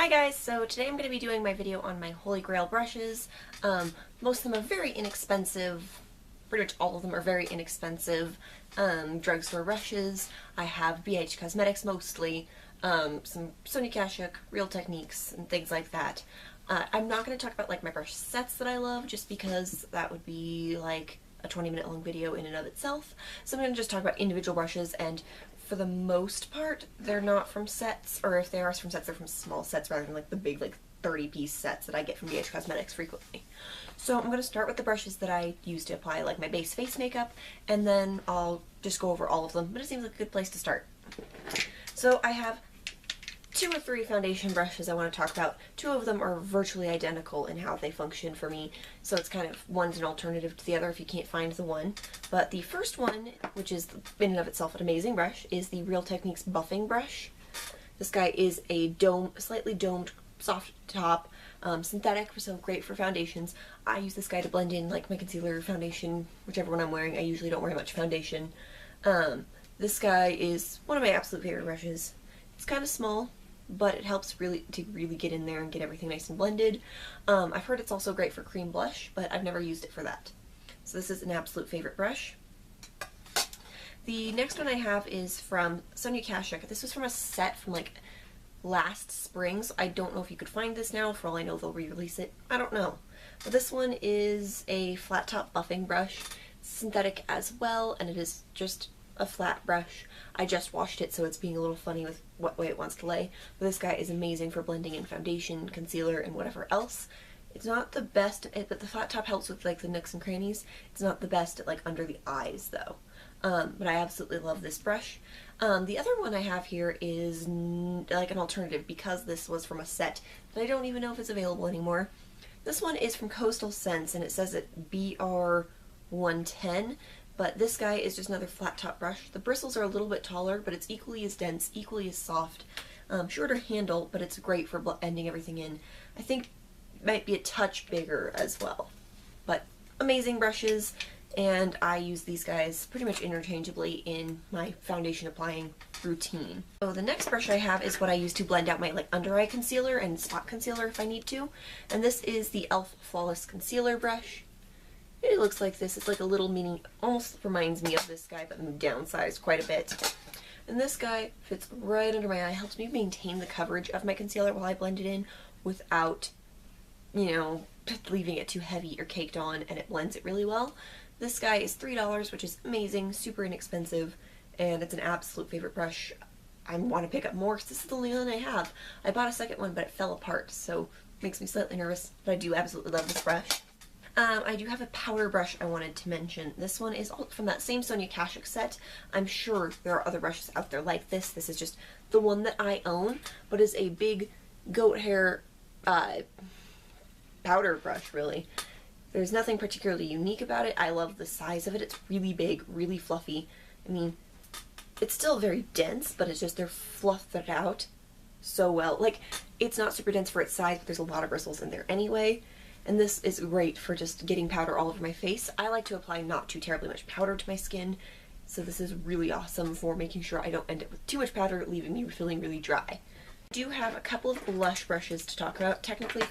Hi guys, so today I'm going to be doing my video on my Holy Grail brushes. Most of them are very inexpensive, pretty much all of them are very inexpensive drugstore brushes. I have BH Cosmetics mostly, some Sonia Kashuk, Real Techniques, and things like that. I'm not going to talk about like my brush sets that I love just because that would be like a 20-minute long video in and of itself. So I'm going to just talk about individual brushes, and for the most part, they're not from sets, or if they are from sets, they're from small sets rather than like the big like 30-piece sets that I get from BH Cosmetics frequently. So I'm going to start with the brushes that I use to apply like my base face makeup, and then I'll just go over all of them, but it seems like a good place to start. So I have 2 or 3 foundation brushes I want to talk about. 2 of them are virtually identical in how they function for me, so it's kind of one's an alternative to the other if you can't find the one. But the first one, which is in and of itself an amazing brush, is the Real Techniques buffing brush. This guy is a slightly domed, soft top, synthetic, so great for foundations. I use this guy to blend in like my concealer, foundation, whichever one I'm wearing. I usually don't wear much foundation. This guy is one of my absolute favorite brushes. It's kind of small, but it helps really get in there and get everything nice and blended. I've heard it's also great for cream blush, but I've never used it for that. So this is an absolute favorite brush. The next one I have is from Sonia Kashuk. This was from a set from like last spring, so I don't know if you could find this now. For all I know, they'll re-release it. I don't know. But this one is a flat top buffing brush. It's synthetic as well, and it is just a flat brush. I just washed it, so it's being a little funny with what way it wants to lay. But this guy is amazing for blending in foundation, concealer, and whatever else. It's not the best, but the flat top helps with like the nooks and crannies. It's not the best at like under the eyes though. But I absolutely love this brush. The other one I have here is like an alternative because this was from a set that I don't even know if it's available anymore. This one is from Coastal Scents, and it says it BR110. But this guy is just another flat top brush. The bristles are a little bit taller, but it's equally as dense, equally as soft. Shorter handle, but it's great for blending everything in. I think it might be a touch bigger as well. But amazing brushes, and I use these guys pretty much interchangeably in my foundation applying routine. So the next brush I have is what I use to blend out my like under eye concealer and spot concealer if I need to. And this is the e.l.f. Flawless Concealer Brush. It looks like this. It's like a little mini, almost reminds me of this guy, but downsized quite a bit. And this guy fits right under my eye, helps me maintain the coverage of my concealer while I blend it in without, you know, leaving it too heavy or caked on, and it blends it really well. This guy is $3, which is amazing, super inexpensive, and it's an absolute favorite brush. I want to pick up more because this is the only one I have. I bought a second one, but it fell apart, so it makes me slightly nervous, but I do absolutely love this brush. I do have a powder brush I wanted to mention. This one is from that same Sonia Kashuk set. I'm sure there are other brushes out there like this. This is just the one that I own, but is a big goat hair powder brush, really. There's nothing particularly unique about it. I love the size of it. It's really big, really fluffy. I mean, it's still very dense, but it's just they're fluffed it out so well. Like, it's not super dense for its size, but there's a lot of bristles in there anyway. And this is great for just getting powder all over my face. I like to apply not too terribly much powder to my skin, so this is really awesome for making sure I don't end up with too much powder, leaving me feeling really dry. I do have a couple of blush brushes to talk about, technically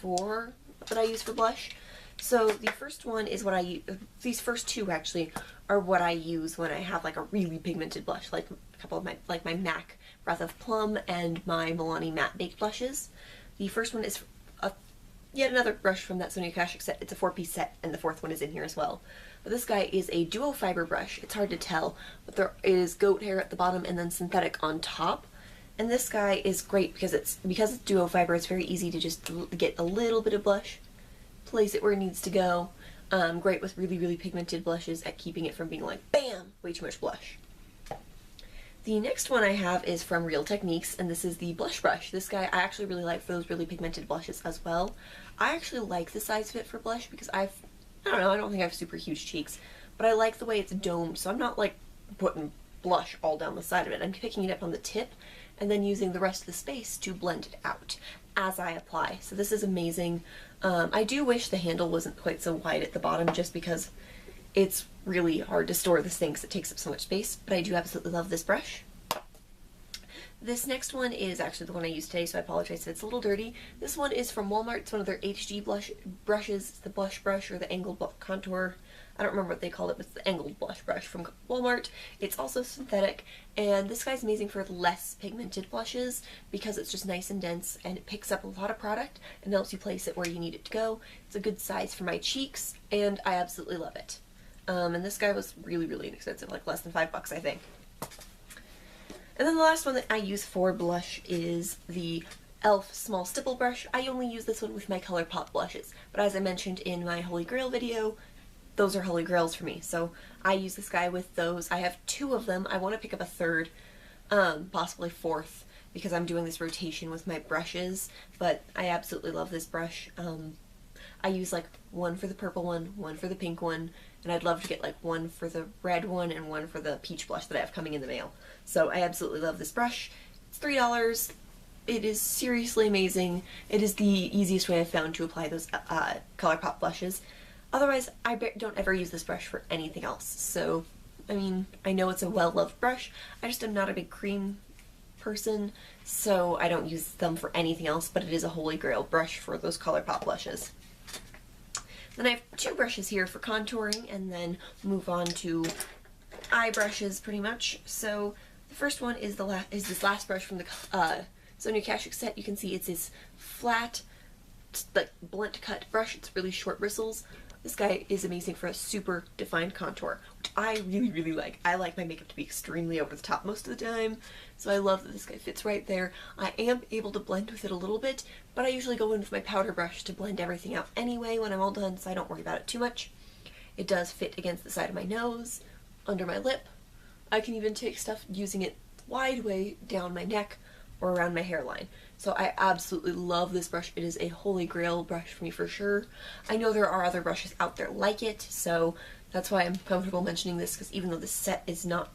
4 that I use for blush. So the first one is what I use, these first 2 actually are what I use when I have like a really pigmented blush, like a couple of my, like my MAC Breath of Plum and my Milani Matte Baked blushes. The first one is yet another brush from that Sonia Kashuk set. It's a 4-piece set, and the 4th one is in here as well. But this guy is a duo fiber brush. It's hard to tell, but there is goat hair at the bottom and then synthetic on top. And this guy is great because it's duo fiber. It's very easy to just get a little bit of blush, place it where it needs to go. Great with really pigmented blushes at keeping it from being like, bam, way too much blush. The next one I have is from Real Techniques, and this is the blush brush. This guy I actually really like for those really pigmented blushes as well. I actually like the size of it for blush because I don't know, I don't think I have super huge cheeks, but I like the way it's domed, so I'm not like putting blush all down the side of it. I'm picking it up on the tip and then using the rest of the space to blend it out as I apply. So this is amazing. I do wish the handle wasn't quite so wide at the bottom just because it's really hard to store this thing because it takes up so much space, but I do absolutely love this brush. This next one is actually the one I used today, so I apologize if it's a little dirty. This one is from Walmart. It's one of their HD brushes. It's the blush brush or the angled contour. I don't remember what they called it, but it's the angled blush brush from Walmart. It's also synthetic, and this guy's amazing for less pigmented blushes because it's just nice and dense, and it picks up a lot of product and helps you place it where you need it to go. It's a good size for my cheeks, and I absolutely love it. And this guy was really, really inexpensive, like less than $5, I think. And then the last one that I use for blush is the e.l.f. small stipple brush. I only use this one with my ColourPop blushes, but as I mentioned in my Holy Grail video, those are Holy Grails for me, so I use this guy with those. I have 2 of them. I want to pick up a third, possibly 4th, because I'm doing this rotation with my brushes, but I absolutely love this brush. I use like one for the purple one for the pink one, and I'd love to get like one for the red one and one for the peach blush that I have coming in the mail. So I absolutely love this brush. It's $3. It is seriously amazing. It is the easiest way I've found to apply those ColourPop blushes. Otherwise, I don't ever use this brush for anything else. So, I mean, I know it's a well-loved brush. I just am not a big cream person, so I don't use them for anything else, but it is a Holy Grail brush for those ColourPop blushes. Then I have 2 brushes here for contouring, and then move on to eye brushes pretty much. So the first one is this last brush from the Sonia Kashuk set. You can see it's this flat, like blunt cut brush. It's really short bristles. This guy is amazing for a super defined contour, which I really, really like. I like my makeup to be extremely over the top most of the time, so I love that this guy fits right there. I am able to blend with it a little bit, but I usually go in with my powder brush to blend everything out anyway when I'm all done, so I don't worry about it too much. It does fit against the side of my nose, under my lip. I can even take stuff using it wide way down my neck or around my hairline. So I absolutely love this brush. It is a Holy Grail brush for me for sure. I know there are other brushes out there like it, so that's why I'm comfortable mentioning this, because even though this set is not,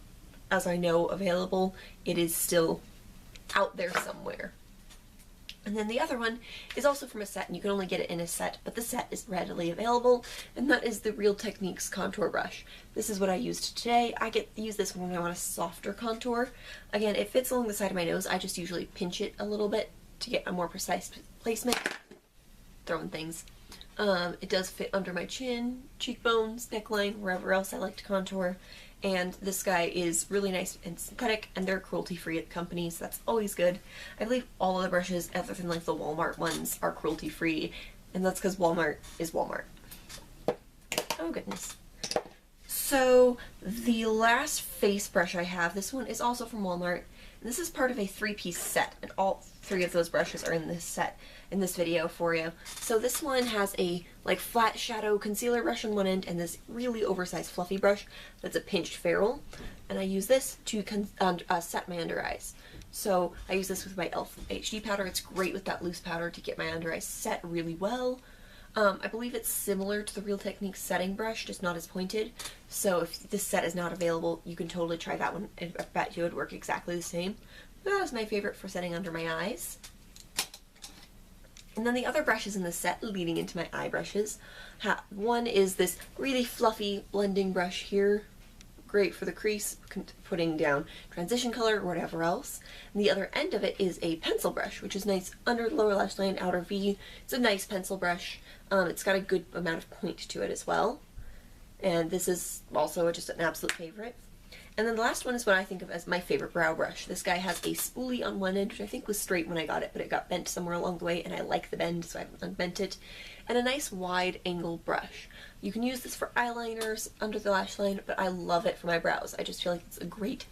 as I know, available, it is still out there somewhere. And then the other one is also from a set, and you can only get it in a set, but the set is readily available, and that is the Real Techniques contour brush. This is what I used today. I use this when I want a softer contour. Again, it fits along the side of my nose. I just usually pinch it a little bit to get a more precise placement. Throwing things. It does fit under my chin, cheekbones, neckline, wherever else I like to contour. And this guy is really nice and synthetic, and they're cruelty-free at the company, so that's always good. I believe all of the brushes, other than like the Walmart ones, are cruelty-free, and that's because Walmart is Walmart. Oh goodness. So the last face brush I have, this one is also from Walmart, and this is part of a 3-piece set, and all 3 of those brushes are in this set, in this video for you. So this one has a like flat shadow concealer brush on one end and this really oversized fluffy brush that's a pinched ferrule, and I use this to set my under eyes. So I use this with my e.l.f. HD powder. It's great with that loose powder to get my under eyes set really well. I believe it's similar to the Real Techniques setting brush, just not as pointed. So if this set is not available, you can totally try that one. I bet you it would work exactly the same. But that was my favorite for setting under my eyes. And then the other brushes in the set leading into my eye brushes. One is this really fluffy blending brush here. Great for the crease, putting down transition color or whatever else. And the other end of it is a pencil brush, which is nice under the lower lash line, outer V. It's a nice pencil brush. It's got a good amount of point to it as well. And this is also just an absolute favorite. And then the last one is what I think of as my favorite brow brush. This guy has a spoolie on one end, which I think was straight when I got it, but it got bent somewhere along the way, and I like the bend, so I unbent it. And a nice wide angle brush. You can use this for eyeliners under the lash line, but I love it for my brows. I just feel like it's a great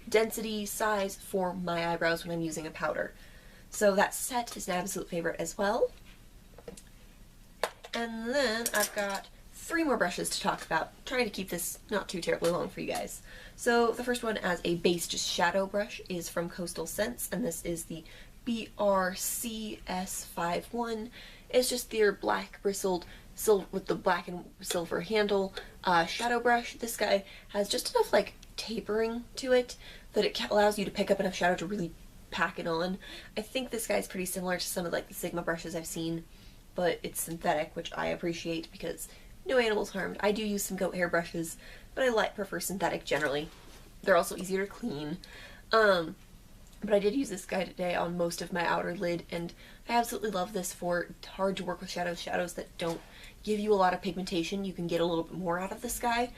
density size for my eyebrows when I'm using a powder. So that set is an absolute favorite as well. And then I've got 3 more brushes to talk about. I'm trying to keep this not too terribly long for you guys. So the first one as a base just shadow brush is from Coastal Scents, and this is the BRCS51. It's just their black bristled silver with the black and silver handle shadow brush. This guy has just enough like tapering to it that it allows you to pick up enough shadow to really pack it on. I think this guy is pretty similar to some of like the Sigma brushes I've seen, but it's synthetic, which I appreciate because no animals harmed. I do use some goat hair brushes, but I prefer synthetic generally. They're also easier to clean. But I did use this guy today on most of my outer lid, and I absolutely love this for hard to work with shadows, shadows that don't give you a lot of pigmentation. You can get a little bit more out of this guy,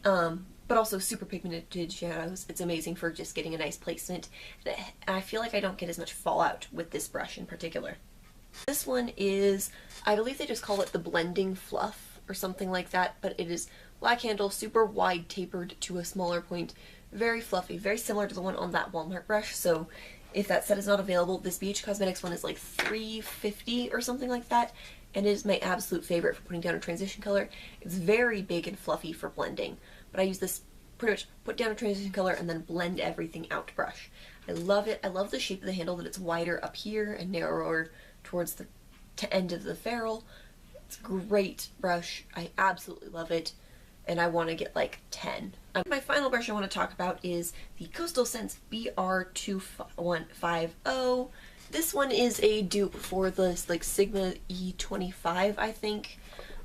but also super pigmented shadows. It's amazing for just getting a nice placement, and I feel like I don't get as much fallout with this brush in particular. This one is, I believe they just call it the Blending Fluff or something like that, but it is black handle, super wide, tapered to a smaller point, very fluffy, very similar to the one on that Walmart brush. So if that set is not available, this BH Cosmetics one is like $3.50 or something like that, and it is my absolute favorite for putting down a transition color. It's very big and fluffy for blending, but I use this pretty much put down a transition color and then blend everything out brush. I love it. I love the shape of the handle, that it's wider up here and narrower towards the end of the ferrule. It's a great brush. I absolutely love it, and I want to get like 10. My final brush I want to talk about is the Coastal Scents BR2150. This one is a dupe for this like Sigma E25, I think.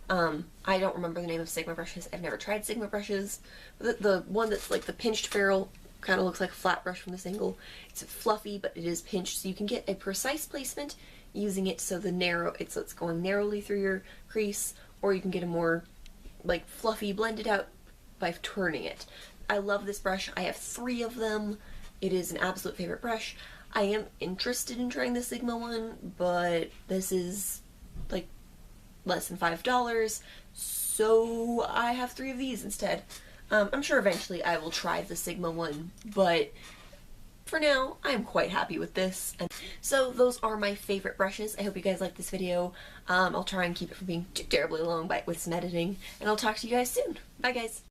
I don't remember the name of Sigma brushes. I've never tried Sigma brushes. The one that's like the pinched ferrule kind of looks like a flat brush from this angle. It's fluffy, but it is pinched, so you can get a precise placement using it so it's going narrowly through your crease, or you can get a more like fluffy blended out by turning it. I love this brush. I have 3 of them. It is an absolute favorite brush. I am interested in trying the Sigma one, but this is like less than $5, so I have 3 of these instead. I'm sure eventually I will try the Sigma one, but for now, I'm quite happy with this. And so those are my favorite brushes. I hope you guys liked this video. I'll try and keep it from being too terribly long with some editing, and I'll talk to you guys soon. Bye guys!